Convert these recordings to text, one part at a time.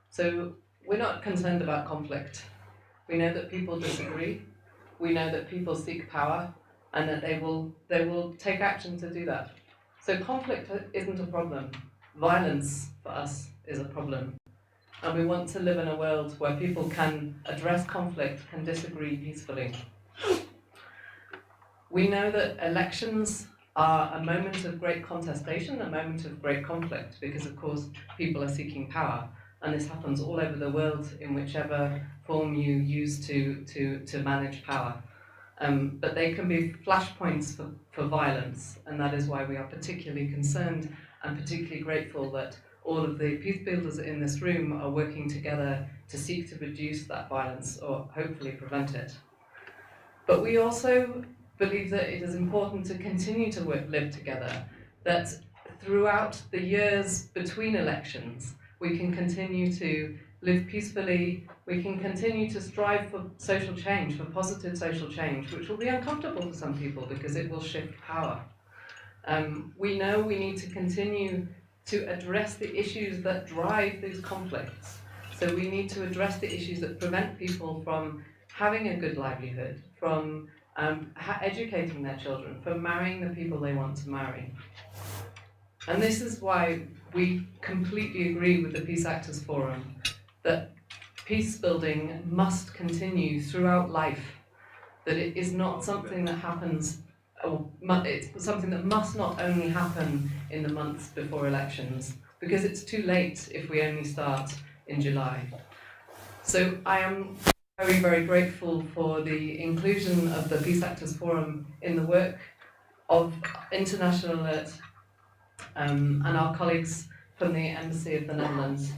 So we're not concerned about conflict. We know that people disagree. We know that people seek power, and that they will take action to do that. So conflict isn't a problem. Violence for us is a problem. And we want to live in a world where people can address conflict, can disagree peacefully. We know that elections are a moment of great contestation, a moment of great conflict, because of course people are seeking power. And this happens all over the world in whichever form you use to manage power. But they can be flashpoints for violence, and that is why we are particularly concerned and particularly grateful that all of the peace builders in this room are working together to seek to reduce that violence or hopefully prevent it. But we also believe that it is important to continue to live together, that throughout the years between elections, we can continue to live peacefully, we can continue to strive for social change, for positive social change, which will be uncomfortable for some people because it will shift power. We know we need to continue to address the issues that drive these conflicts. So we need to address the issues that prevent people from having a good livelihood, from educating their children, from marrying the people they want to marry. And this is why we completely agree with the Peace Actors Forum that peace building must continue throughout life, that it is not something that happens, it's something that must not only happen in the months before elections, because it's too late if we only start in July. So I am very, very grateful for the inclusion of the Peace Actors Forum in the work of International Alert and our colleagues from the Embassy of the Netherlands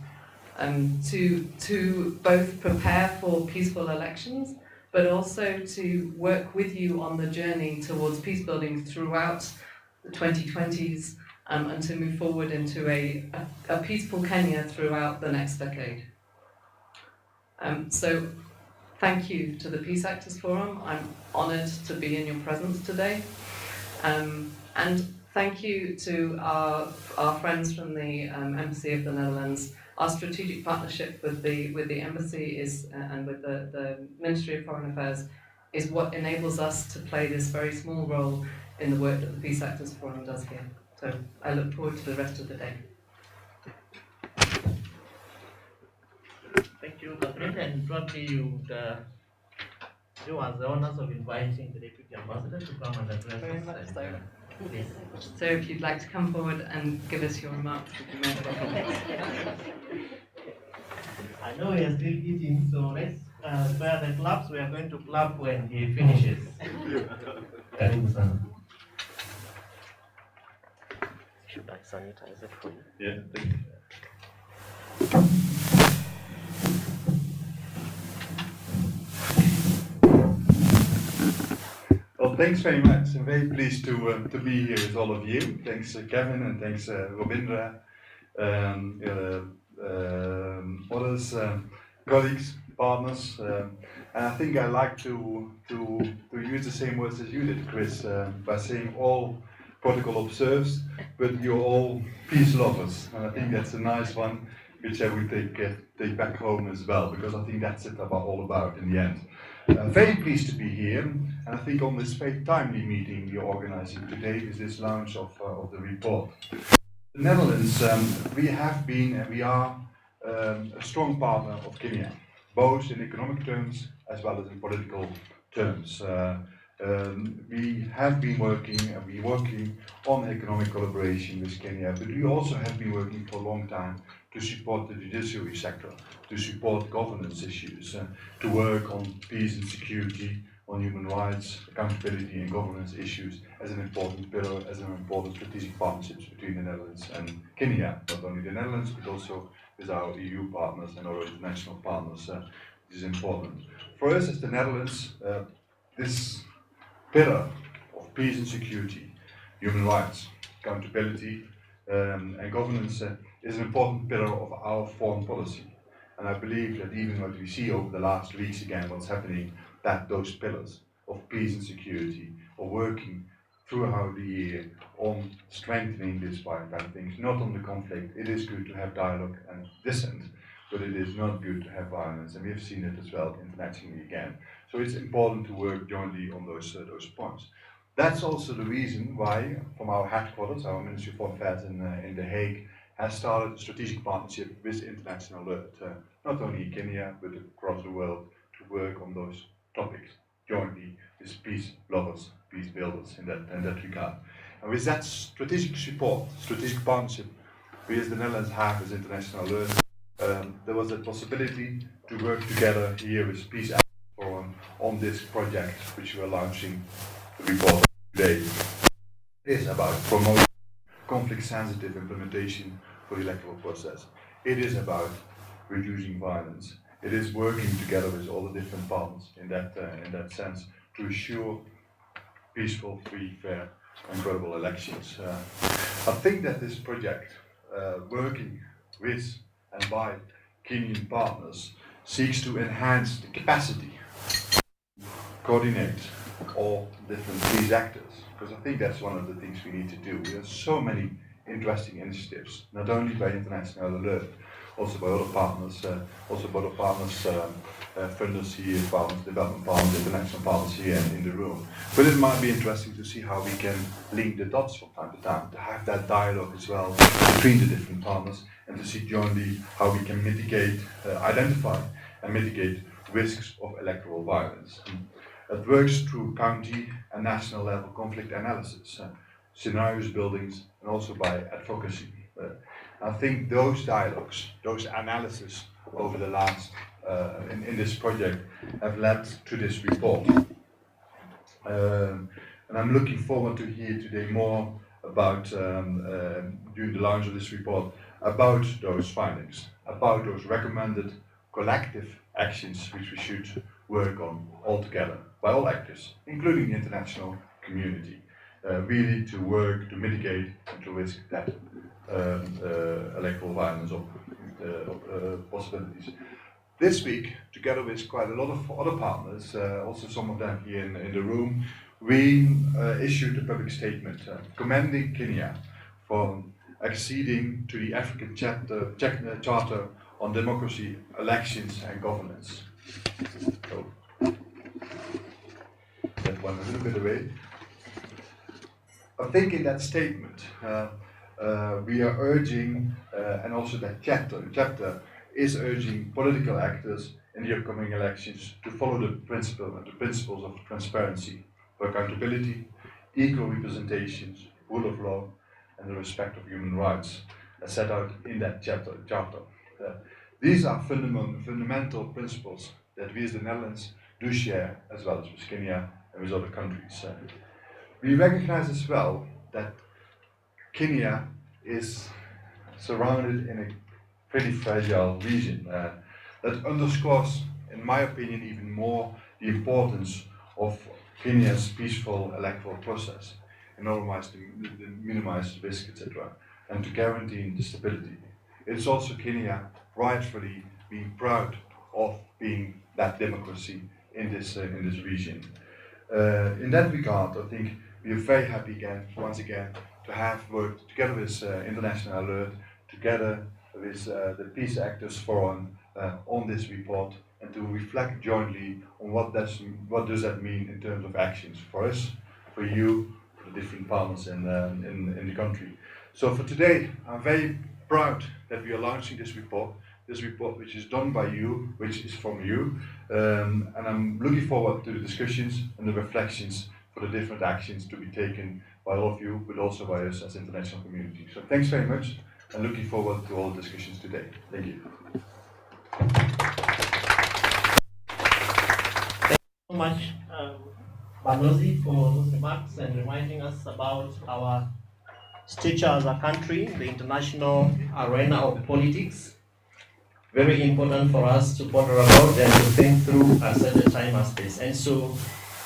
to both prepare for peaceful elections, but also to work with you on the journey towards peace building throughout the 2020s and to move forward into a peaceful Kenya throughout the next decade. So thank you to the Peace Actors Forum. I'm honoured to be in your presence today. And thank you to our friends from the Embassy of the Netherlands. Our strategic partnership with the Embassy is and with the Ministry of Foreign Affairs is what enables us to play this very small role in the work that the Peace Actors Forum does here. So I look forward to the rest of the day. Thank you, Catherine, and probably you are the honors of inviting the Deputy Ambassador to come and address us. Very much so. Please. So if you'd like to come forward and give us your remarks, would you mind? I know he is still eating, so let's spare the claps. We are going to clap when he finishes. Karibu sana. Should I sanitize it for you? Yeah, thank you. Well, thanks very much. I'm very pleased to be here with all of you. Thanks Kevin and thanks Robindra, others, colleagues, partners. And I think I like to use the same words as you did, Chris, by saying all protocol observes, but you're all peace lovers. And I think that's a nice one, which I would take back home as well, because I think that's it all about in the end. Very pleased to be here, and I think on this very timely meeting you're organizing today with this launch of the report. The Netherlands, we have been and we are a strong partner of Kenya, both in economic terms as well as in political terms. We have been working and we're working on economic collaboration with Kenya, but we also have been working for a long time to support the judiciary sector, to support governance issues, to work on peace and security, on human rights, accountability and governance issues as an important pillar, as an important strategic partnerships between the Netherlands and Kenya. Not only the Netherlands, but also with our EU partners and our international partners. This is important. For us as the Netherlands, this pillar of peace and security, human rights, accountability and governance is an important pillar of our foreign policy. And I believe that even what we see over the last weeks again, what's happening, that those pillars of peace and security are working throughout the year on strengthening this part of things, not on the conflict. It is good to have dialogue and dissent, but it is not good to have violence, and we have seen it as well internationally again. So it's important to work jointly on those points. That's also the reason why, from our headquarters, our Ministry of Foreign Affairs in The Hague, has started a strategic partnership with International Alert, not only in Kenya, but across the world, to work on those topics jointly with peace lovers, peace builders in that regard. And with that strategic support, strategic partnership we as the Netherlands have as International Alert, there was a possibility to work together here with Peace Action Forum on this project which we are launching the report today. It is about promoting conflict-sensitive implementation for the electoral process. It is about reducing violence. It is working together with all the different partners in that sense to assure peaceful, free, fair, and credible elections. I think that this project, working with and by Kenyan partners, seeks to enhance the capacity, coordinate all different peace actors, because I think that's one of the things we need to do. There are so many interesting initiatives, not only by International Alert, also by other partners, funders here, partners, development partners, international partners here in the room. But it might be interesting to see how we can link the dots from time to time, to have that dialogue as well between the different partners, and to see jointly how we can mitigate, identify and mitigate risks of electoral violence. It works through county and national level conflict analysis, scenarios buildings, and also by advocacy. I think those dialogues, those analyses over the last, in this project, have led to this report. And I'm looking forward to hear today more about, during the launch of this report, about those findings, about those recommended collective actions which we should work on all together, by all actors, including the international community, really to work to mitigate and to risk that electoral violence possibilities. This week, together with quite a lot of other partners, also some of them here in the room, we issued a public statement commending Kenya for acceding to the African Charter on Democracy, Elections and Governance. So, that one a little bit away. I think in that statement, we are urging, and also that chapter is urging political actors in the upcoming elections to follow the principles of transparency, accountability, equal representations, rule of law, and the respect of human rights, as set out in that charter. These are fundamental principles that we as the Netherlands do share, as well as with Kenya and with other countries. We recognize as well that Kenya is surrounded in a pretty fragile region that underscores, in my opinion, even more the importance of Kenya's peaceful electoral process in order to minimize risk, etc., and to guarantee the stability. It's also Kenya rightfully being proud of being that democracy in this region. In that regard, I think we are very happy once again, to have worked together with International Alert, together with the Peace Actors Forum on this report, and to reflect jointly on what does that mean in terms of actions for us, for you, for the different partners in the country. So for today, I'm very proud that we are launching this report which is done by you, which is from you, and I'm looking forward to the discussions and the reflections for the different actions to be taken by all of you, but also by us as international community. So thanks very much, and looking forward to all the discussions today. Thank you. Thank you so much, Balozi, for those remarks and reminding us about our stature as a country, the international arena of politics. Very important for us to ponder about and to think through at such a time as this. And so,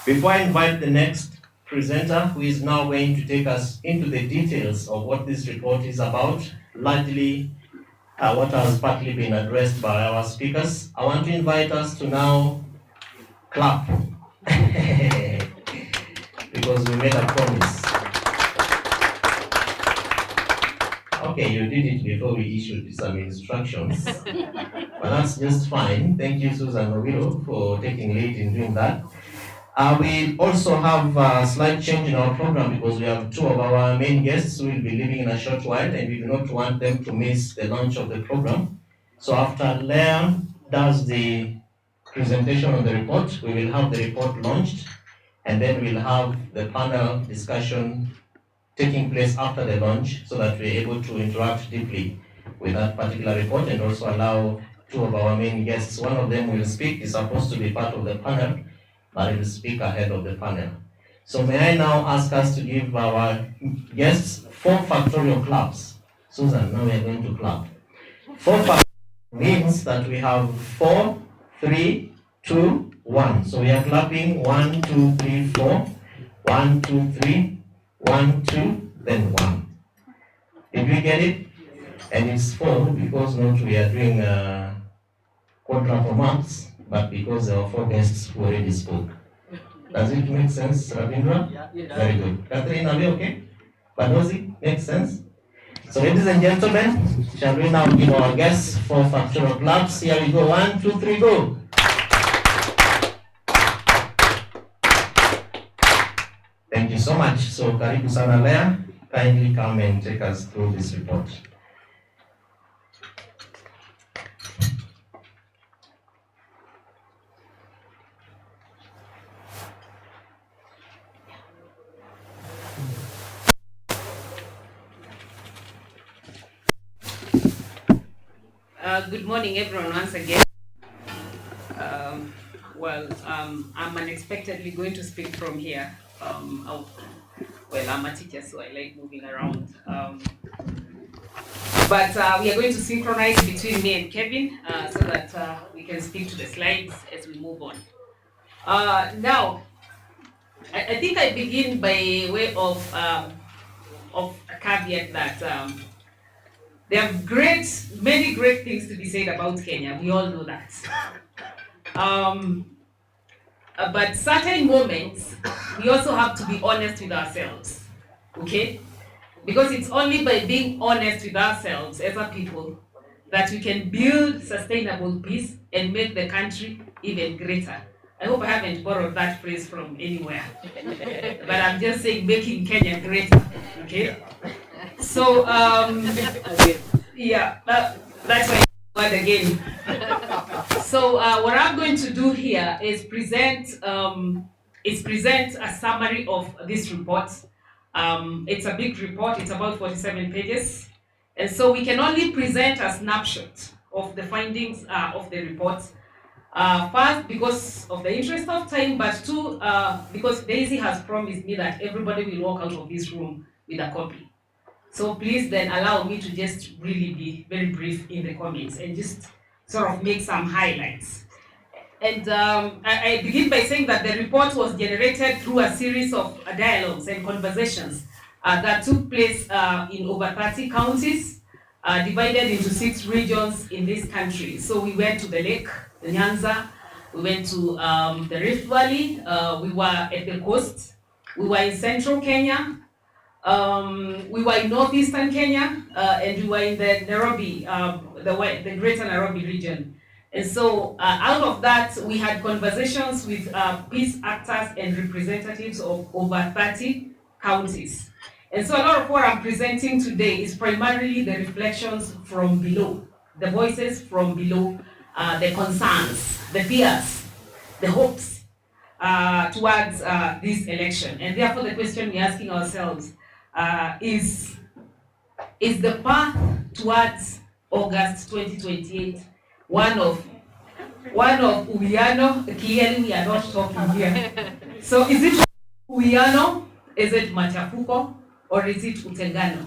before I invite the next presenter, who is now going to take us into the details of what this report is about, largely what has partly been addressed by our speakers, I want to invite us to now clap. Because we made a promise. Okay, you did it before we issued some instructions. But but that's just fine. Thank you, Susan Owilo, for taking lead in doing that. We also have a slight change in our program because we have two of our main guests who will be leaving in a short while, and we do not want them to miss the launch of the program. So after Leah does the presentation of the report, we will have the report launched, and then we'll have the panel discussion taking place after the launch so that we're able to interact deeply with that particular report and also allow two of our main guests. One of them will speak, is supposed to be part of the panel, but he will speak ahead of the panel. So may I now ask us to give our guests 4 factorial claps. Susan, now we are going to clap. 4 factorial means that we have 4, 3, 2, 1. So we are clapping 1, 2, 3, 4. 1, 2, 3. 1, 2, then 1. Did we get it? And it's 4 because not we are doing quadra for marks, but because there are 4 guests who already spoke. Does it make sense, Ravindra? Yeah. Very good. Catherine, are we okay? Banozi, makes sense? So ladies and gentlemen, shall we now give our guests 4 factorial claps? Here we go. 1, 2, 3, go. Thank you so much. So karibu sana Leah, kindly come and take us through this report. Good morning, everyone, once again. I'm unexpectedly going to speak from here. I'm a teacher, so I like moving around. But we are going to synchronize between me and Kevin so that we can speak to the slides as we move on. Now, I think I begin by way of a caveat that there are many great things to be said about Kenya. We all know that. But certain moments, we also have to be honest with ourselves, okay? Because it's only by being honest with ourselves as a people that we can build sustainable peace and make the country even greater. I hope I haven't borrowed that phrase from anywhere. But I'm just saying making Kenya greater, okay? So, that's my word again. So what I'm going to do here is present a summary of this report. It's a big report. It's about 47 pages. And so we can only present a snapshot of the findings of the report. First, because of the interest of time, but 2, because Daisy has promised me that everybody will walk out of this room with a copy. So please then allow me to just really be very brief in the comments and just sort of make some highlights. And I begin by saying that the report was generated through a series of dialogues and conversations that took place in over 30 counties, divided into 6 regions in this country. So we went to the lake, the Nyanza, we went to the Rift Valley, we were at the coast, we were in central Kenya, we were in northeastern Kenya, and we were in the Nairobi, the greater Nairobi region. And so out of that, we had conversations with peace actors and representatives of over 30 counties. And so a lot of what I'm presenting today is primarily the reflections from below, the voices from below, the concerns, the fears, the hopes towards this election. And therefore the question we're asking ourselves is the path towards August 2028 one of Uwiano? Clearly we are not talking here. So is it Uwiano? Is it Machafuko? Or is it Utengano?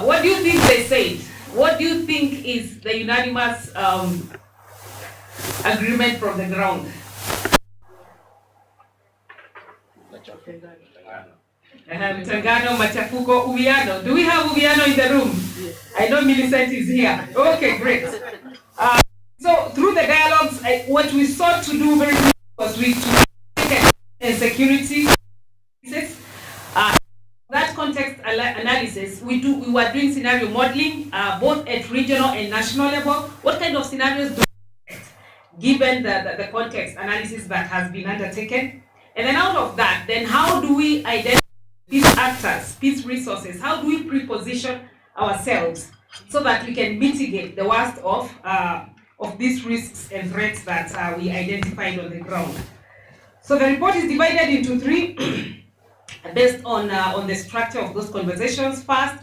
What do you think they said? What do you think is the unanimous agreement from the ground? Utengano, Machafuko, Uwiano. Do we have Uwiano in the room? Yes. I know Millicent is here. Okay, great. So through the dialogues, what we sought to do very much was we and security. That context analysis, we were doing scenario modeling, both at regional and national level. What kind of scenarios do we expect, given the context analysis that has been undertaken? And then out of that, then how do we identify peace actors, peace resources? How do we pre-position ourselves so that we can mitigate the worst of these risks and threats that we identified on the ground? So the report is divided into three based on the structure of those conversations. First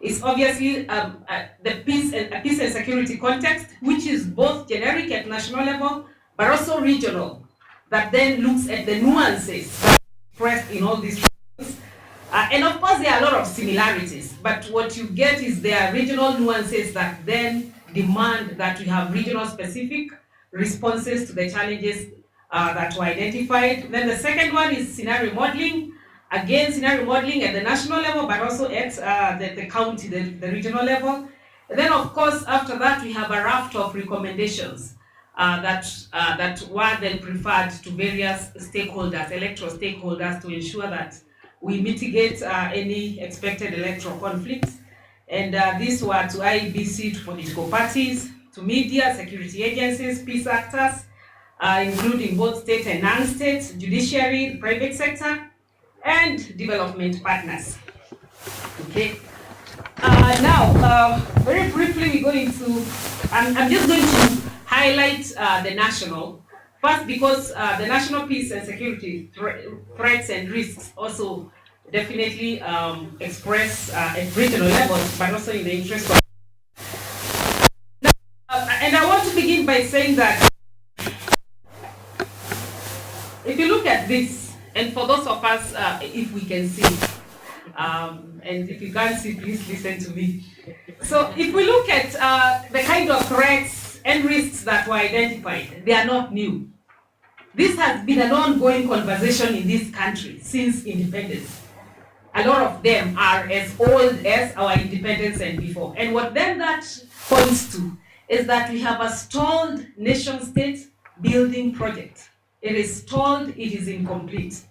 is obviously the peace and security context, which is both generic at national level, but also regional, that then looks at the nuances that are expressed in all these regions. And of course, there are a lot of similarities, but what you get is there are regional nuances that then demand that we have regional specific responses to the challenges that were identified. Then the second one is scenario modeling. Again, scenario modeling at the national level, but also at the county, the regional level. And then, of course, after that, we have a raft of recommendations that were then preferred to various stakeholders, electoral stakeholders, to ensure that we mitigate any expected electoral conflicts. And these were to IEBC, to political parties, to media, security agencies, peace actors, including both state and non-state, judiciary, private sector, and development partners. Okay. Now, very briefly, we're going to, I'm just going to highlight the national. First, because the national peace and security threats and risks also definitely express at regional levels, but also in the interest of. And I want to begin by saying that if you look at this, and for those of us, if we can see, and if you can't see, please listen to me. So if we look at the kind of threats and risks that were identified, they are not new. This has been an ongoing conversation in this country since independence. A lot of them are as old as our independence and before. And what then that points to is that we have a stalled nation-state building project. It is stalled, it is incomplete.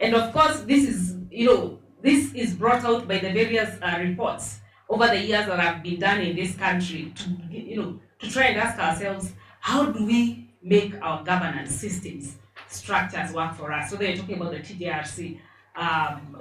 And of course, this is brought out by the various reports over the years that have been done in this country to try and ask ourselves, how do we make our governance systems, structures work for us? So they're talking about the TJRC,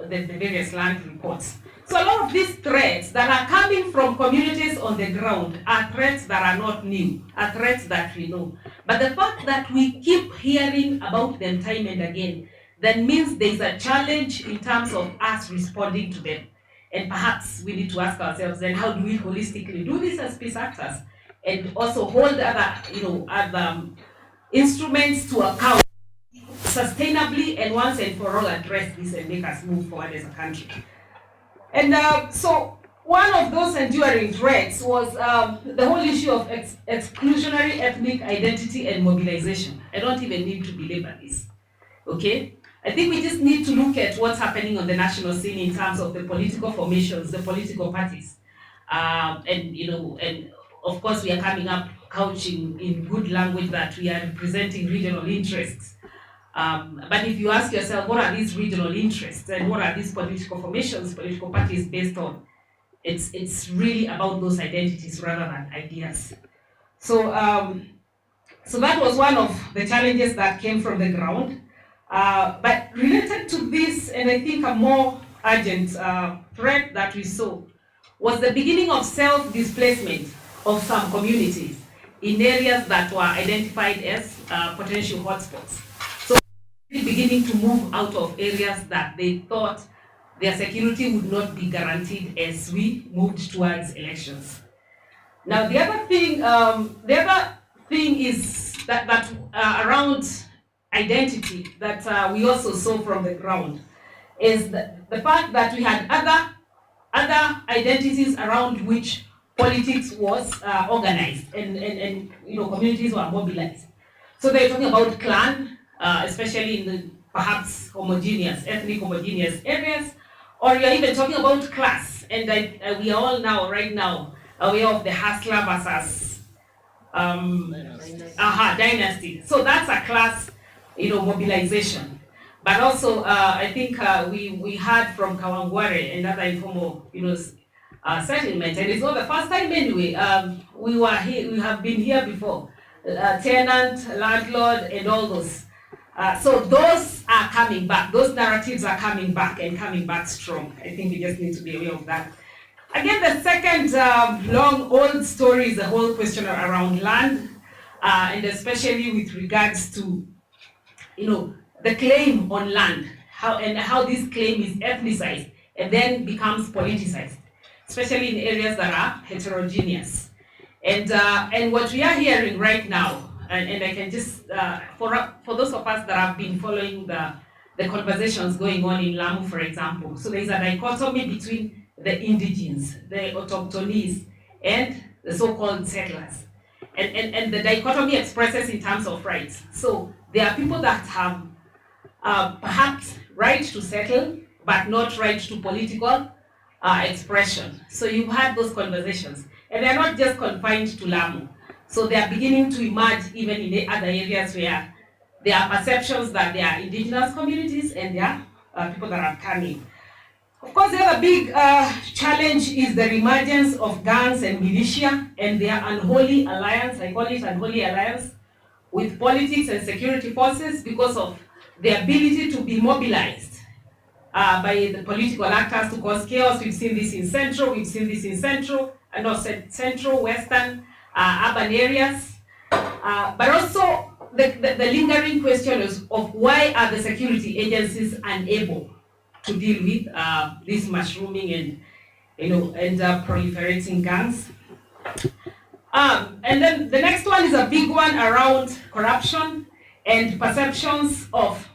the various land reports. So a lot of these threats that are coming from communities on the ground are threats that are not new, are threats that we know. But the fact that we keep hearing about them time and again, that means there's a challenge in terms of us responding to them. And perhaps we need to ask ourselves then, how do we holistically do this as peace actors and also hold other instruments to account sustainably and once and for all address this and make us move forward as a country. And so one of those enduring threats was the whole issue of exclusionary ethnic identity and mobilization. I don't even need to belabor this, okay? I think we just need to look at what's happening on the national scene in terms of the political formations, the political parties. And of course we are coming up couching in good language that we are representing regional interests. But if you ask yourself, what are these regional interests and what are these political formations, political parties based on? It's really about those identities rather than ideas. So that was one of the challenges that came from the ground. But related to this, and I think a more urgent threat that we saw, was the beginning of self-displacement of some communities in areas that were identified as potential hotspots. So beginning to move out of areas that they thought their security would not be guaranteed as we moved towards elections. Now the other thing is that around identity that we also saw from the ground is the fact that we had other identities around which politics was organized and communities were mobilized. So they're talking about clan, especially in the perhaps ethnic homogeneous areas, or you're even talking about class. And we are all right now aware of the hustler versus dynasty. So that's a class, mobilization. But also, I think we heard from Kawangware and other informal, settlement. And it's not the first time anyway. We were here, we have been here before. Tenant, landlord, and all those. So those are coming back. Those narratives are coming back and coming back strong. I think we just need to be aware of that. Again, the second long old story is the whole question around land, and especially with regards to, the claim on land, how this claim is ethnicized and then becomes politicized, especially in areas that are heterogeneous. And what we are hearing right now, and I can just, for those of us that have been following the conversations going on in Lamu, for example, so there's a dichotomy between the indigenes, the autochthonies, and the so-called settlers. And the dichotomy expresses in terms of rights. So there are people that have perhaps right to settle, but not right to political expression. So you've had those conversations. And they're not just confined to Lamu. So they are beginning to emerge even in the other areas where there are perceptions that they are indigenous communities and there are people that are coming. Of course, the other big challenge is the emergence of gangs and militia and their unholy alliance, I call it unholy alliance, with politics and security forces because of the ability to be mobilized by the political actors to cause chaos. We've seen this in Central, and also Central, Western, urban areas. But also the lingering question is of why are the security agencies unable to deal with this mushrooming and proliferating gangs. And then the next one is a big one around corruption and perceptions of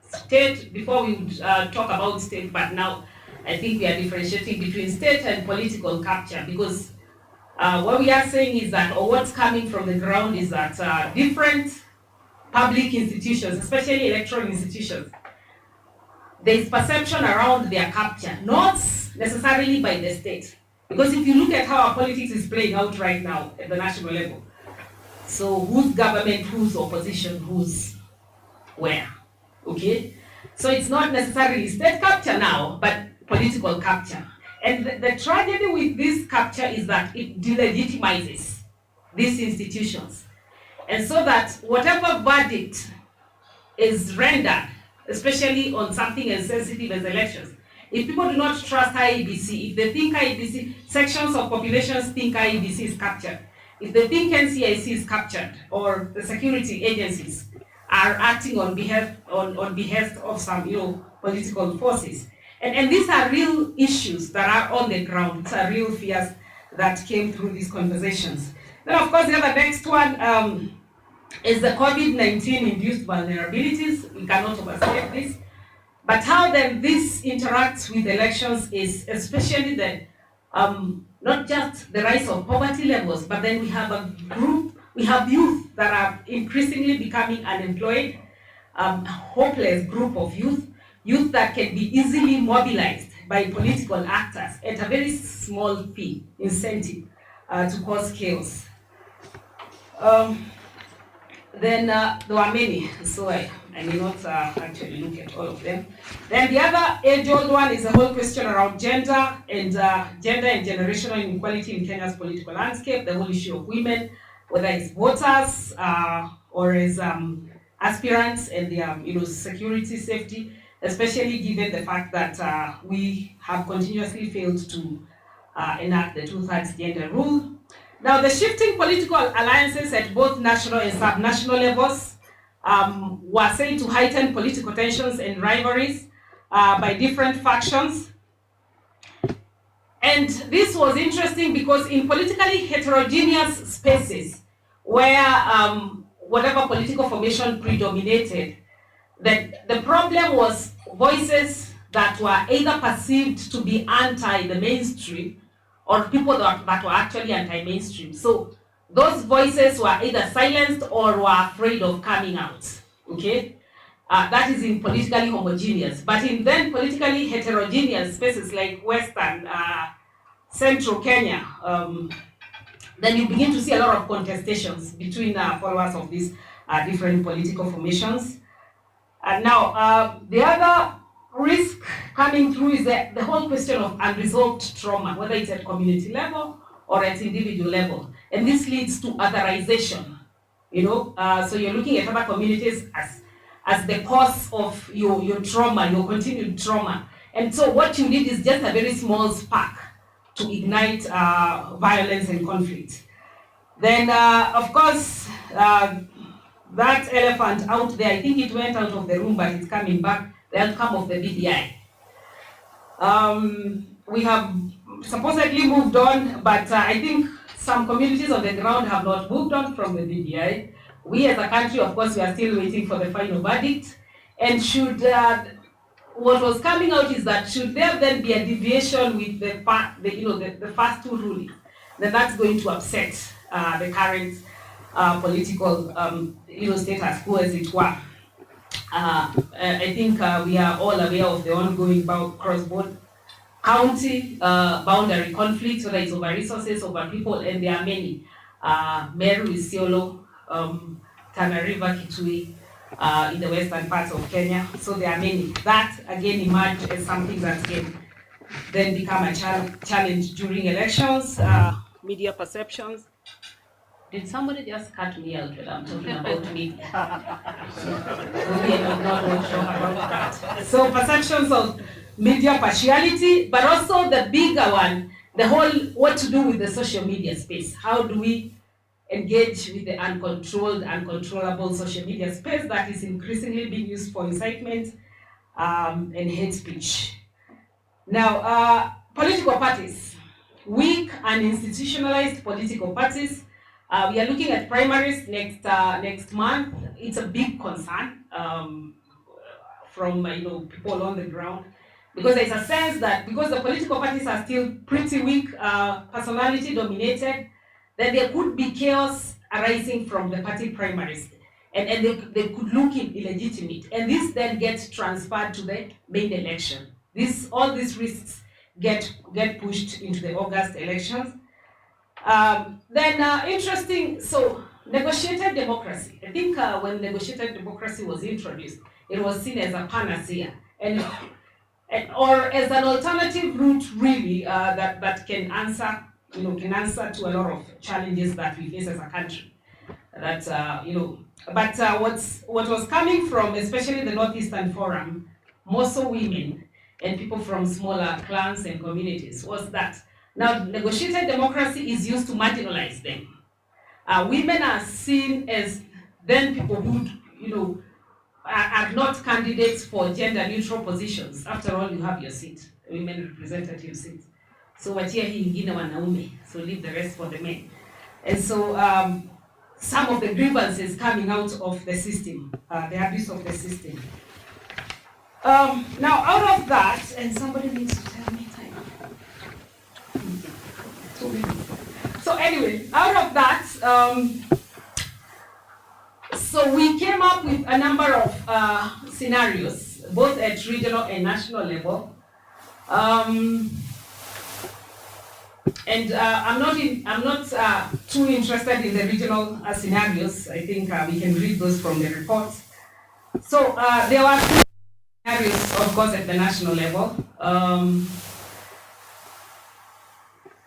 state. Before we would talk about state, but now I think we are differentiating between state and political capture, because what we are saying is that, or what's coming from the ground is that different public institutions, especially electoral institutions, there is perception around their capture, not necessarily by the state. Because if you look at how our politics is playing out right now at the national level, so who's government, who's opposition, who's where, okay? So it's not necessarily state capture now, but political capture. And the tragedy with this capture is that it delegitimizes these institutions. And so that whatever verdict is rendered, especially on something as sensitive as elections, if people do not trust IEBC, if they think IEBC, sections of populations think IEBC is captured, if they think NCIC is captured, or the security agencies are acting on behest of some political forces. And these are real issues that are on the ground. These are real fears that came through these conversations. Then of course the other next one is the COVID-19 induced vulnerabilities. We cannot overstate this. But how then this interacts with elections is especially the not just the rise of poverty levels, but then we have youth that are increasingly becoming unemployed, hopeless group of youth that can be easily mobilized by political actors at a very small fee, incentive, to cause chaos. Then there were many, so I may not actually look at all of them. Then the other age-old one is the whole question around gender and generational inequality in Kenya's political landscape, the whole issue of women, whether it's voters or as aspirants and their security, safety, especially given the fact that we have continuously failed to enact the 2/3 gender rule. Now, the shifting political alliances at both national and subnational levels were said to heighten political tensions and rivalries by different factions. And this was interesting because in politically heterogeneous spaces where whatever political formation predominated, the problem was voices that were either perceived to be anti the mainstream or people that were actually anti-mainstream. So those voices were either silenced or were afraid of coming out, okay? That is in politically homogeneous. But in then politically heterogeneous spaces like Western, Central Kenya, then you begin to see a lot of contestations between followers of these different political formations. And now, the other risk coming through is the whole question of unresolved trauma, whether it's at community level or at individual level. And this leads to otherization, so you're looking at other communities as the cause of your trauma, your continued trauma. And so what you need is just a very small spark to ignite violence and conflict. Then, of course, that elephant out there, I think it went out of the room, but it's coming back, the outcome of the BDI. We have supposedly moved on, but I think some communities on the ground have not moved on from the BDI. We as a country, of course, we are still waiting for the final verdict. And what was coming out is that should there then be a deviation with the first two rulings, then that's going to upset the current political status quo, as it were. I think we are all aware of the ongoing cross-border county boundary conflicts, whether it's over resources, over people, and there are many. Meru, Isiolo, Tana River, Kitui, in the western parts of Kenya. So there are many. That again emerged as something that can then become a challenge during elections, media perceptions. Did somebody just cut me out when I'm talking about media? Maybe I'm not sure about that. So perceptions of media partiality, but also the bigger one, the whole what to do with the social media space. How do we engage with the uncontrollable social media space that is increasingly being used for incitement and hate speech? Now, political parties, weak and institutionalized political parties. We are looking at primaries next month. It's a big concern from people on the ground, because there's a sense that because the political parties are still pretty weak, personality dominated, that there could be chaos arising from the party primaries, and they could look illegitimate, and this then gets transferred to the main election. All these risks get pushed into the August elections. Interesting, so negotiated democracy. I think when negotiated democracy was introduced, it was seen as a panacea, or as an alternative route, really, that can answer to a lot of challenges that we face as a country. But what was coming from, especially the Northeastern Forum, more so women and people from smaller clans and communities, was that now negotiated democracy is used to marginalize them. Women are seen as then people who are not candidates for gender neutral positions. After all, you have your seat, women representative seats. So wachia hii ingine wanaume, so leave the rest for the men. And so some of the grievances coming out of the system, the abuse of the system. Now out of that, and somebody needs to tell me time. So anyway, out of that, so we came up with a number of scenarios, both at regional and national level. And I'm not too interested in the regional scenarios. I think we can read those from the reports. So there were scenarios, of course, at the national level.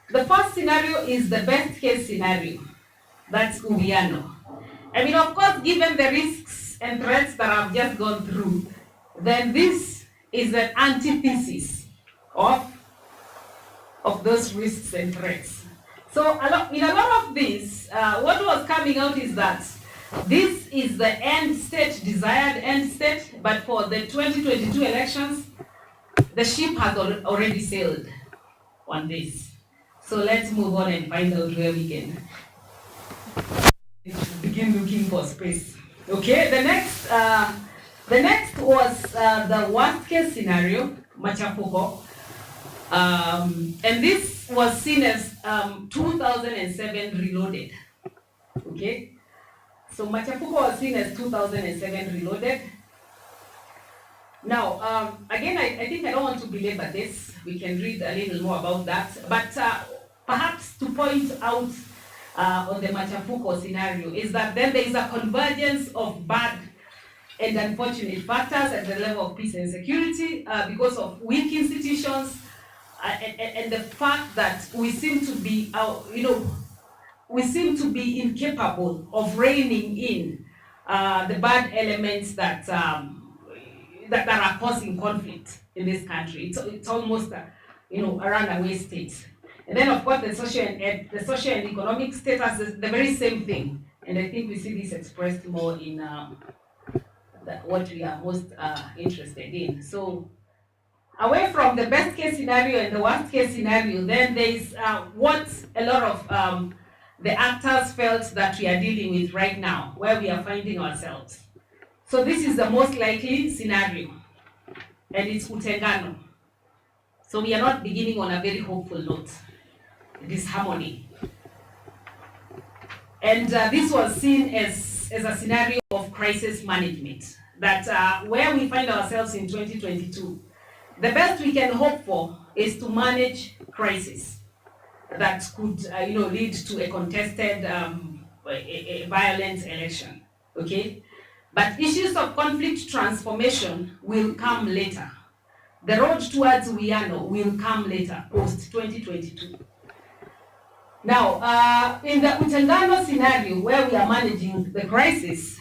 The first scenario is the best case scenario. That's Uzalendo. I mean, of course, given the risks and threats that I've just gone through, then this is an antithesis of those risks and threats. So in a lot of this, what was coming out is that this is the end state, desired end state, but for the 2022 elections, the ship has already sailed on this. So let's move on and find out where we can begin looking for space. Okay, the next was the worst case scenario, machafuko. And this was seen as 2007 reloaded. Okay, so machafuko was seen as 2007 reloaded. Now, again, I think I don't want to belabor this. We can read a little more about that. But perhaps to point out on the machafuko scenario is that then there is a convergence of bad and unfortunate factors at the level of peace and security because of weak institutions and the fact that we seem to be, we seem to be incapable of reining in the bad elements that that are causing conflict in this country. It's almost a runaway state. And then of course the social and economic status is the very same thing. And I think we see this expressed more in what we are most interested in. So away from the best case scenario and the worst case scenario, then there is what a lot of the actors felt that we are dealing with right now, where we are finding ourselves. So this is the most likely scenario, and it's utengano. So we are not beginning on a very hopeful note, disharmony. And this was seen as a scenario of crisis management, that where we find ourselves in 2022, the best we can hope for is to manage crisis that could lead to a contested a violent election, okay? But issues of conflict transformation will come later. The road towards Uyano will come later, post 2022. Now, in the Utengano scenario where we are managing the crisis,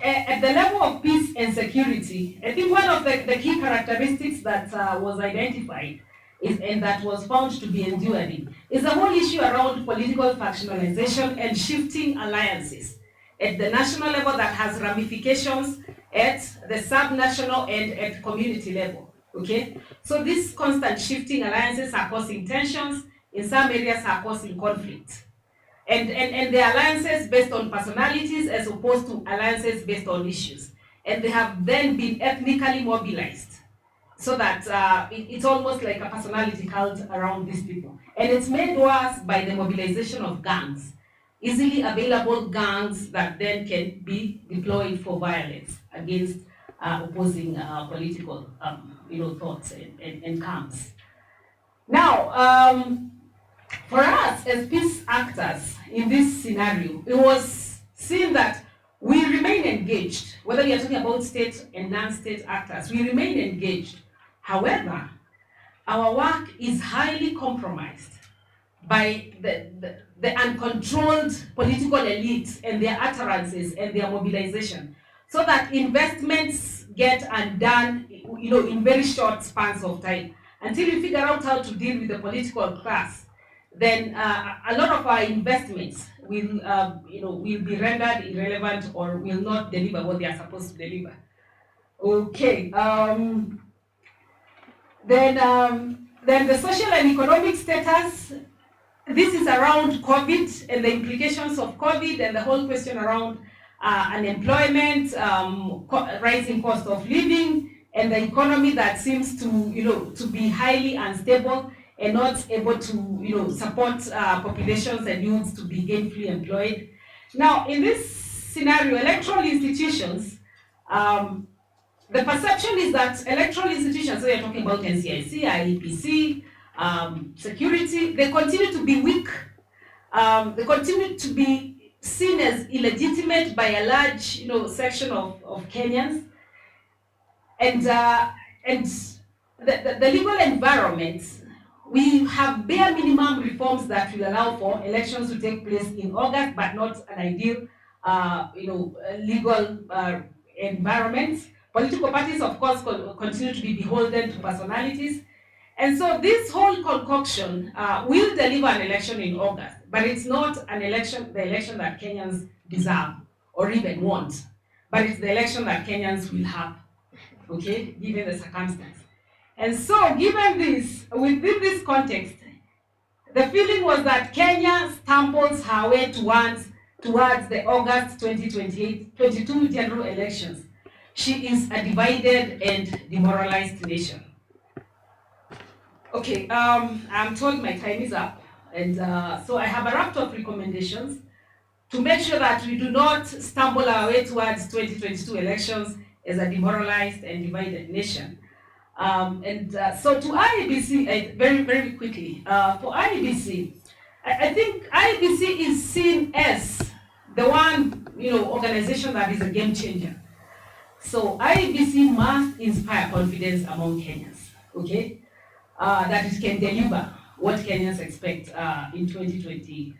at the level of peace and security, I think one of the key characteristics that was identified and that was found to be enduring is the whole issue around political factionalization and shifting alliances at the national level that has ramifications at the subnational and at community level. Okay, so these constant shifting alliances are causing tensions, in some areas are causing conflict. And the alliances based on personalities as opposed to alliances based on issues. And they have then been ethnically mobilized so that it's almost like a personality cult around these people. And it's made worse by the mobilization of gangs, easily available gangs that then can be deployed for violence against opposing political thoughts and camps. Now, for us as peace actors in this scenario, it was seen that we remain engaged, whether we are talking about state and non-state actors, we remain engaged. However, our work is highly compromised by the uncontrolled political elites and their utterances and their mobilization, so that investments get undone in very short spans of time. Until we figure out how to deal with the political class, then a lot of our investments will be rendered irrelevant or will not deliver what they are supposed to deliver. Okay. Then the social and economic status. This is around COVID and the implications of COVID and the whole question around unemployment, rising cost of living, and the economy that seems to be highly unstable and not able to support populations and youths to be gainfully employed. Now, in this scenario, electoral institutions, the perception is that electoral institutions, so you're talking about NCIC, IEPC, security, they continue to be weak. They continue to be seen as illegitimate by a large section of Kenyans. And the legal environment, we have bare minimum reforms that will allow for elections to take place in August, but not an ideal legal environment. Political parties, of course, continue to be beholden to personalities. And so this whole concoction will deliver an election in August, but it's not the election that Kenyans deserve or even want, but it's the election that Kenyans will have, okay, given the circumstance. And so given this, within this context, the feeling was that Kenya stumbles her way towards the August 2022 general elections. She is a divided and demoralized nation. Okay, I'm told my time is up, and so I have a raft of recommendations to make sure that we do not stumble our way towards 2022 elections as a demoralized and divided nation. So to IEBC, very, very quickly, for IEBC, I think IEBC is seen as the one, organization that is a game changer. So IEBC must inspire confidence among Kenyans, okay? That it can deliver what Kenyans expect in 2020,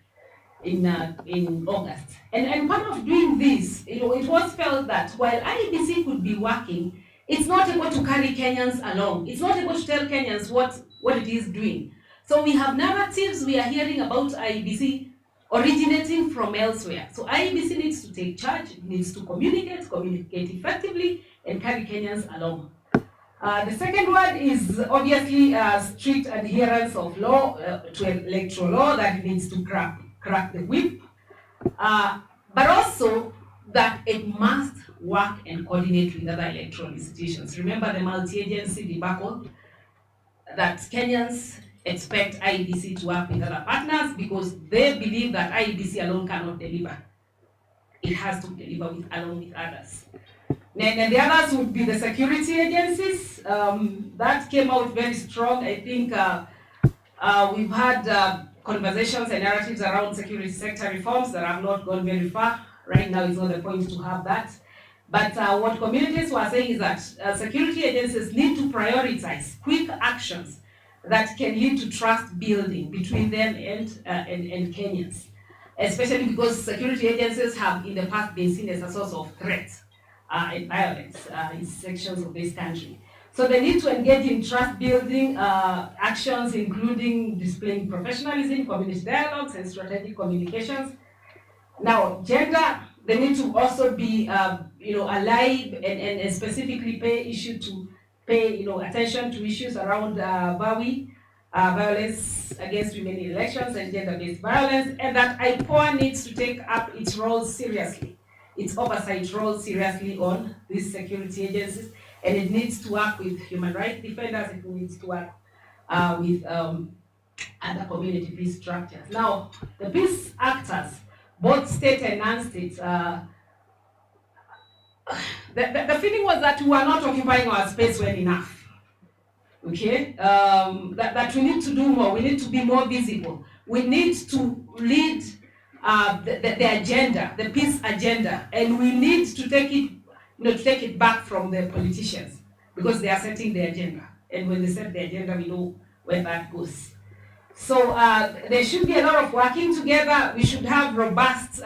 in August. And part of doing this, it was felt that while IEBC could be working, it's not able to carry Kenyans along. It's not able to tell Kenyans what it is doing. So we have narratives we are hearing about IEBC originating from elsewhere. So IEBC needs to take charge, it needs to communicate effectively, and carry Kenyans along. The second one is obviously strict adherence of law to electoral law, that it needs to crack the whip, but also that it must work and coordinate with other electoral institutions. Remember the multi-agency debacle, that Kenyans expect IEBC to work with other partners because they believe that IEBC alone cannot deliver. It has to deliver along with others. And the others would be the security agencies. That came out very strong. I think we've had conversations and narratives around security sector reforms that have not gone very far. Right now, it's not the point to have that. But what communities were saying is that security agencies need to prioritize quick actions that can lead to trust building between them and Kenyans, especially because security agencies have in the past been seen as a source of threat and violence in sections of this country. So they need to engage in trust building actions, including displaying professionalism, community dialogues, and strategic communications. Now, gender, they need to also be alive and specifically pay attention to issues around violence against women in elections and gender-based violence, and that IPOA needs to take up its role seriously, its oversight role seriously on these security agencies, and it needs to work with human rights defenders, it needs to work with other community peace structures. Now, the peace actors, both state and non-state, the feeling was that we were not occupying our space well enough. Okay, that we need to do more. We need to be more visible. We need to lead the agenda, the peace agenda, and we need to take it back from the politicians because they are setting the agenda. And when they set the agenda, we know where that goes. So there should be a lot of working together. We should have robust,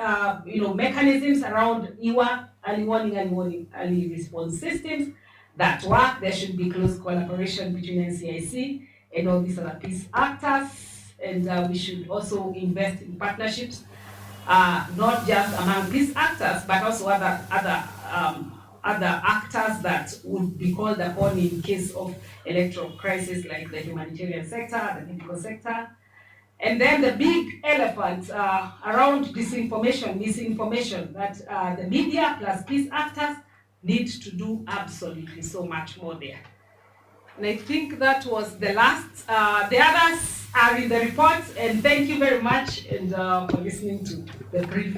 mechanisms around EWA, early warning, early response systems that work. There should be close collaboration between NCIC and all these other peace actors. And we should also invest in partnerships, not just among peace actors, but also other actors that would be called upon in case of electoral crisis, like the humanitarian sector, the medical sector. And then the big elephant around disinformation, misinformation, that the media plus peace actors need to do absolutely so much more there. And I think that was the last. The others are in the report, and thank you very much and for listening to the brief.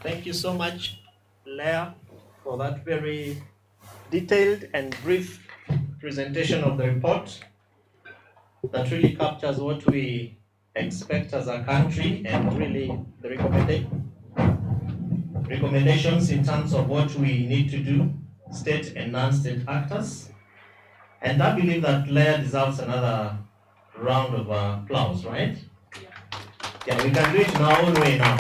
Thank you so much, Leah, for that very detailed and brief presentation of the report that really captures what we expect as a country and really the recommendations in terms of what we need to do, state and non-state actors. And I believe that Leah deserves another round of applause, right? Yeah, we can do it in our own way now.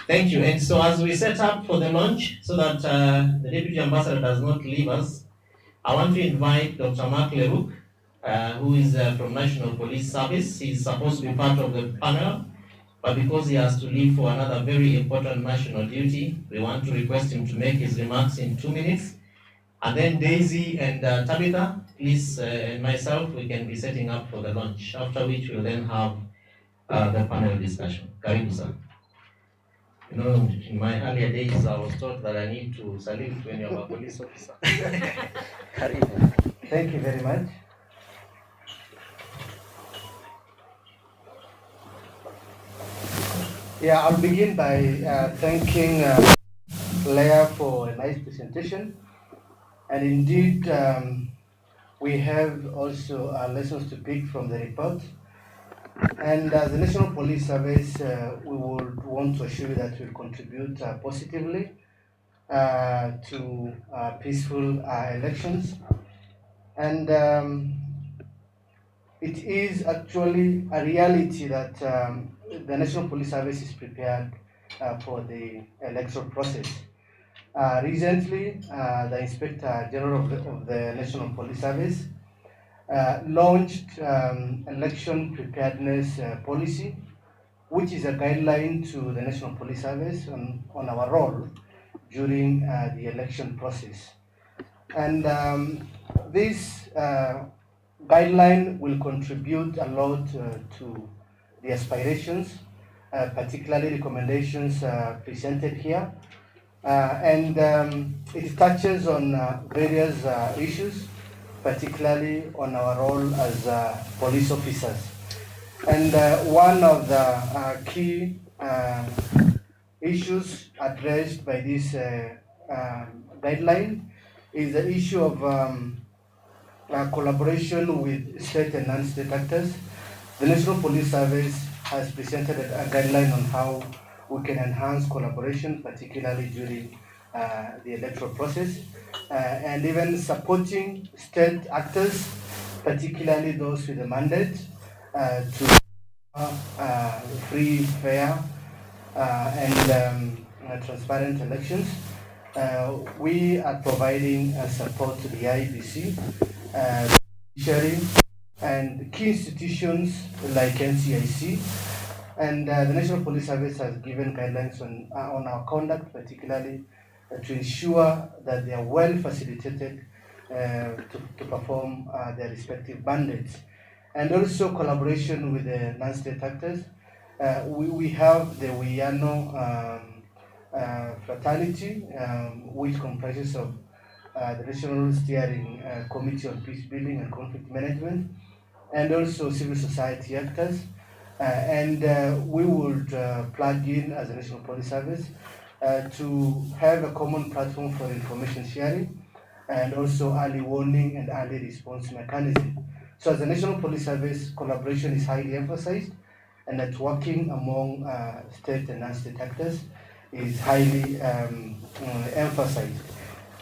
Thank you. And so as we set up for the launch, so that the Deputy Ambassador does not leave us, I want to invite Dr. Mark Leroux, who is from National Police Service. He's supposed to be part of the panel, but because he has to leave for another very important national duty, we want to request him to make his remarks in 2 minutes. And then Daisy and Tabitha, please, and myself, we can be setting up for the launch, after which we'll then have the panel discussion. Karibu sir. You know, in my earlier days, I was taught that I need to salute when you're a police officer. Thank you very much. Yeah, I'll begin by thanking Leah for a nice presentation. And indeed, We have also lessons to pick from the report. And as the National Police Service, we would want to assure you that we'll contribute positively to peaceful elections. And it is actually a reality that the National Police Service is prepared for the electoral process. Recently, the Inspector General of the National Police Service launched election preparedness policy, which is a guideline to the National Police Service on our role during the election process. And this guideline will contribute a lot to the aspirations, particularly recommendations presented here. And it touches on various issues, particularly on our role as police officers. And one of the key issues addressed by this guideline is the issue of collaboration with state and non-state actors. The National Police Service has presented a guideline on how we can enhance collaboration, particularly during the electoral process, and even supporting state actors, particularly those with a mandate to free, fair, and transparent elections. We are providing support to the IBC, judiciary, and key institutions like NCIC. And the National Police Service has given guidelines on our conduct, particularly to ensure that they are well facilitated to perform their respective mandates. And also collaboration with the non-state actors. We have the Wiyano fraternity, which comprises of the National Steering Committee on Peace Building and Conflict Management, and also civil society actors. And we would plug in as a National Police Service to have a common platform for information sharing and also early warning and early response mechanism. So as a National Police Service, collaboration is highly emphasized, and networking among state and non-state actors is highly emphasized.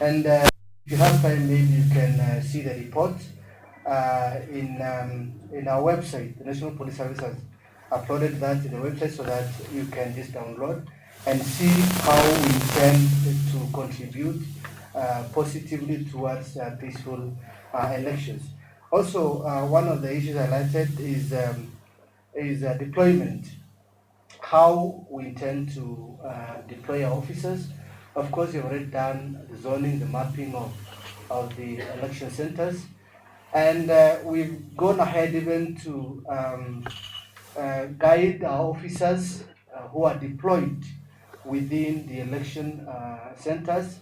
And if you have time, maybe you can see the report in our website. The National Police Service has uploaded that to the website so that you can just download and see how we intend to contribute positively towards peaceful elections. Also, one of the issues highlighted is deployment. How we intend to deploy our officers. Of course, you've already done the zoning, the mapping of the election centers, and we've gone ahead even to guide our officers who are deployed within the election centers,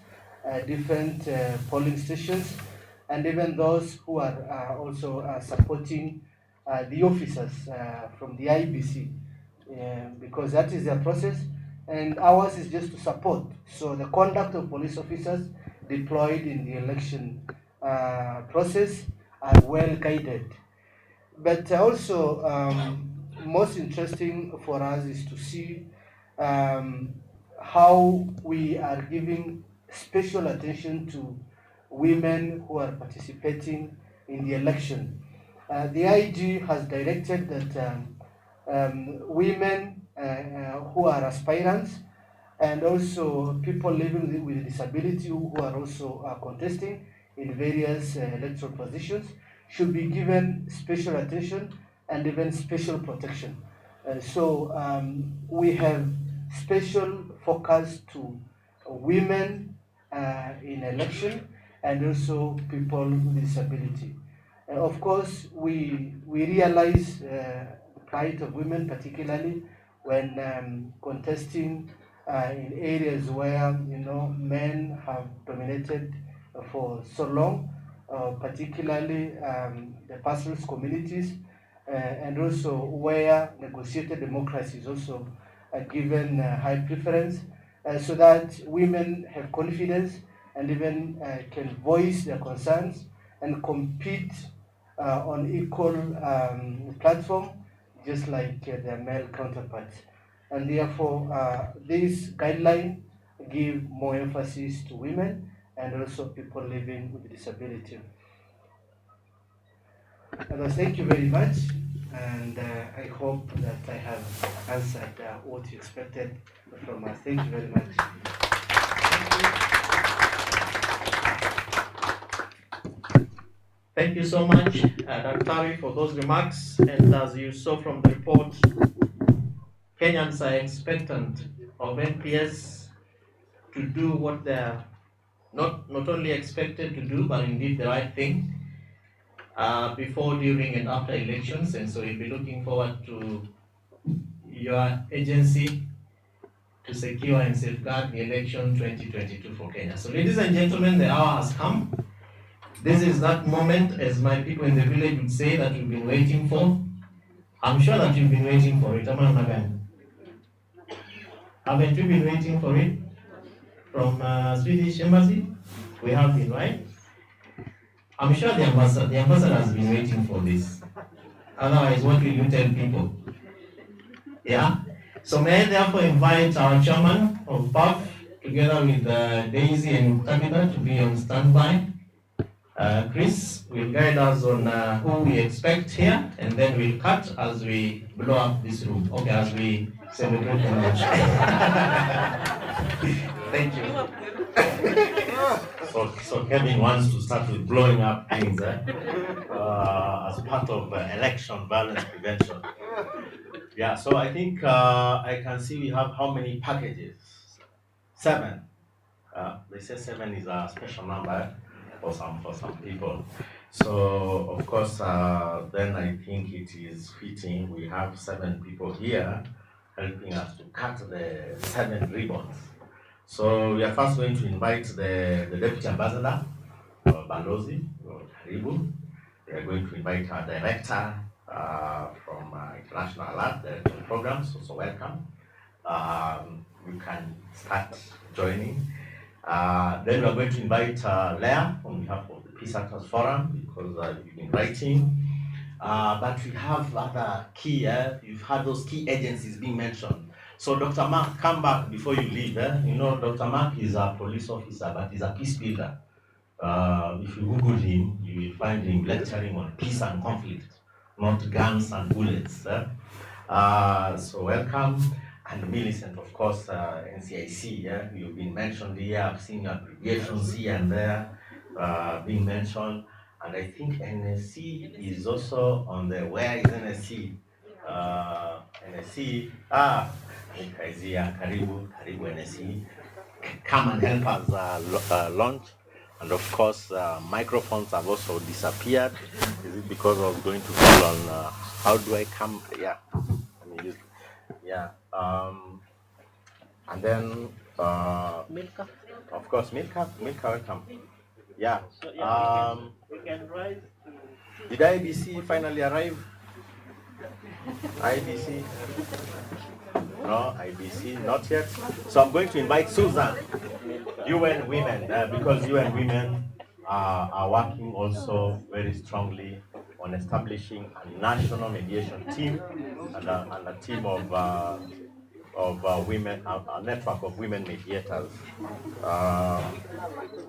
different polling stations, and even those who are also supporting the officers from the IBC, because that is their process, and ours is just to support. So the conduct of police officers deployed in the election process are well guided. But also, most interesting for us is to see how we are giving special attention to women who are participating in the election. The IG has directed that women who are aspirants and also people living with disability who are also contesting in various electoral positions should be given special attention and even special protection. So we have special focus to women in election and also people with disability. Of course, we realize the plight of women, particularly when contesting in areas where men have dominated for so long, particularly the pastoralist communities, and also where negotiated democracy is also given high preference, so that women have confidence and even can voice their concerns and compete on equal platform, just like their male counterparts. And therefore, this guideline give more emphasis to women and also people living with disability. And thank you very much, and I hope that I have answered what you expected from us. Thank you very much. Thank you so much, Dr. for those remarks. And as you saw from the report, Kenyans are expectant of NPS to do what they're not only expected to do, but indeed the right thing before, during, and after elections. And so we'll be looking forward to your agency to secure and safeguard the election 2022 for Kenya. So ladies and gentlemen, the hour has come. This is that moment, as my people in the village would say, that we've been waiting for. I'm sure that you've been waiting for it. Haven't you been waiting for it? From Swedish Embassy? We have been, right? I'm sure the ambassador has been waiting for this. Otherwise, what will you tell people? Yeah? So may I therefore invite our chairman of PAF, together with Daisy and Tabitha, to be on standby. Chris will guide us on who we expect here, and then we'll cut as we blow up this room. Okay, as we celebrate the launch. Thank you. So Kevin wants to start with blowing up things as part of election violence prevention. Yeah, so I think I can see we have how many packages? 7. They say 7 is a special number for some people. So of course, then I think it is fitting we have 7 people here helping us to cut the 7 ribbons. So we are first going to invite the Deputy Ambassador, Balozi, Karibu. We are going to invite our Director from International Alert, the program, so welcome. You can start joining. Then we are going to invite Leah on behalf of the Peace Actors Forum, because you've been writing. But we have other key, you've had those key agencies being mentioned. So Dr. Mark, come back before you leave. You know, Dr. Mark is a police officer, but he's a peace builder. If you Google him, you will find him lecturing on peace and conflict, not guns and bullets. So welcome. And Millicent, of course, NCIC, you've been mentioned here. I've seen abbreviations here and there being mentioned. And I think NSC is also on the, where is NSC? NSC, Karibu NSC. Come and help us launch. And of course, microphones have also disappeared. Is it because I was going to call on, how do I come? Yeah, let me use, yeah. And then, Milka. of course, Milka, welcome. Yeah. So, yeah, we can rise. Did IBC finally arrive? IBC? No, IBC, not yet. So I'm going to invite Susan, UN Women, because UN Women are working also very strongly on establishing a national mediation team and a team of women, a network of women mediators.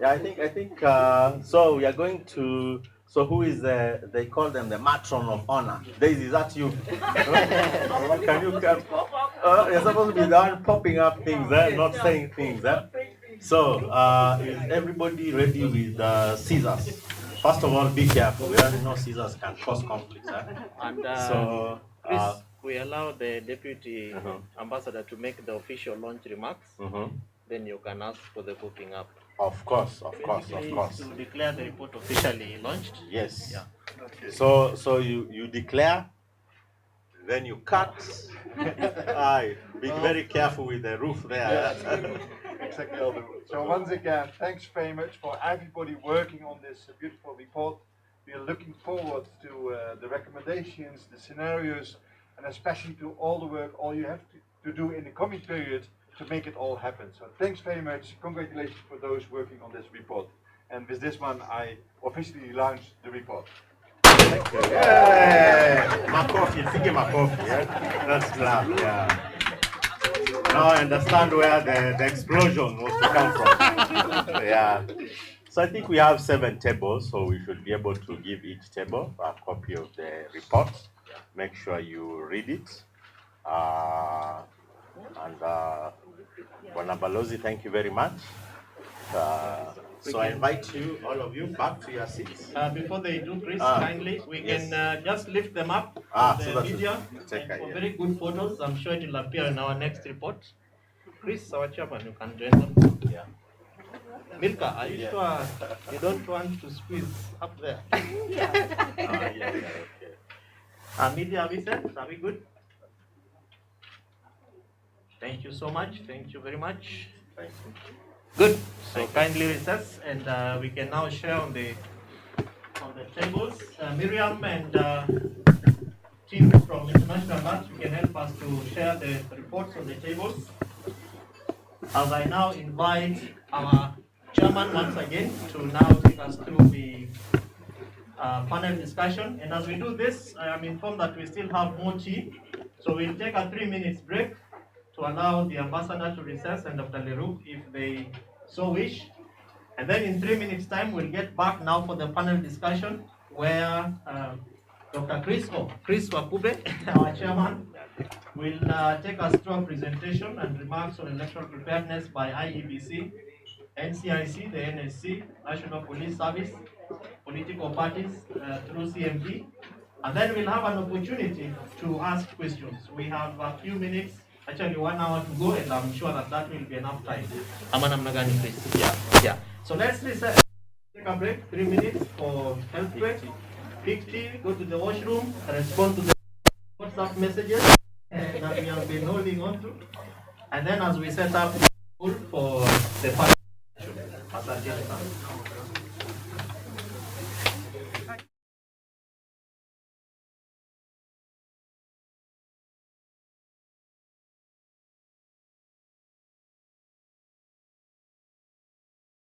Yeah, I think. So we are going to. So who is the? They call them the matron of honor. Daisy, is that you? Can you? You're supposed to be the one popping up things, not saying things. So is everybody ready with scissors? First of all, be careful. We already know scissors can cause conflicts. And So. Chris, we allow the Deputy Ambassador to make the official launch remarks. Then you can ask for the popping up. Of course. To declare the report officially launched. Yes. Yeah. So you declare, then you cut. Be very careful with the roof there. Exactly. So once again, thanks very much for everybody working on this beautiful report. We are looking forward to the recommendations, the scenarios, and especially to all the work, all you have to do in the coming period to make it all happen. So thanks very much. Congratulations for those working on this report. And with this one, I officially launched the report. Thank you. Yeah. Makofi, sige Makofi. Yeah? That's clap, yeah. Now I understand where the explosion was to come from. Yeah. So I think we have 7 tables, so we should be able to give each table a copy of the report. Make sure you read it. Bwana Balozi, thank you very much. So I invite you, all of you, back to your seats. Before they do, Chris, kindly, we yes. can just lift them up So the that media take and for yeah. very good photos. I'm sure it will appear in our next report. Chris, our chairman, you can join them. Yeah. Milka, are you sure you don't want to squeeze up there? Okay. Media, are we set? Are we good? Thank you so much. Thank you very much. Thank you. Good. So kindly recess, and we can now share on the tables. Miriam and team from International Match, you can help us to share the reports on the tables. As I now invite our chairman once again to now take us through the panel discussion. And as we do this, I am informed that we still have more tea. So we'll take a 3 minutes break to allow the ambassador to recess and Dr. Leroux if they so wish. And then in 3 minutes time, we'll get back now for the panel discussion where Dr. Chris Wakube, our chairman, will take us through a presentation and remarks on electoral preparedness by IEBC, NCIC, the NSC, National Police Service, political parties through CMD. And then we'll have an opportunity to ask questions. We have a few minutes, actually 1 hour to go, and I'm sure that will be enough time. Aman Amnagani, please. Yeah. So let's take a break, 3 minutes for health break. Big tea, go to the washroom, respond to the WhatsApp messages that we have been holding on to. And then as we set up for the panel.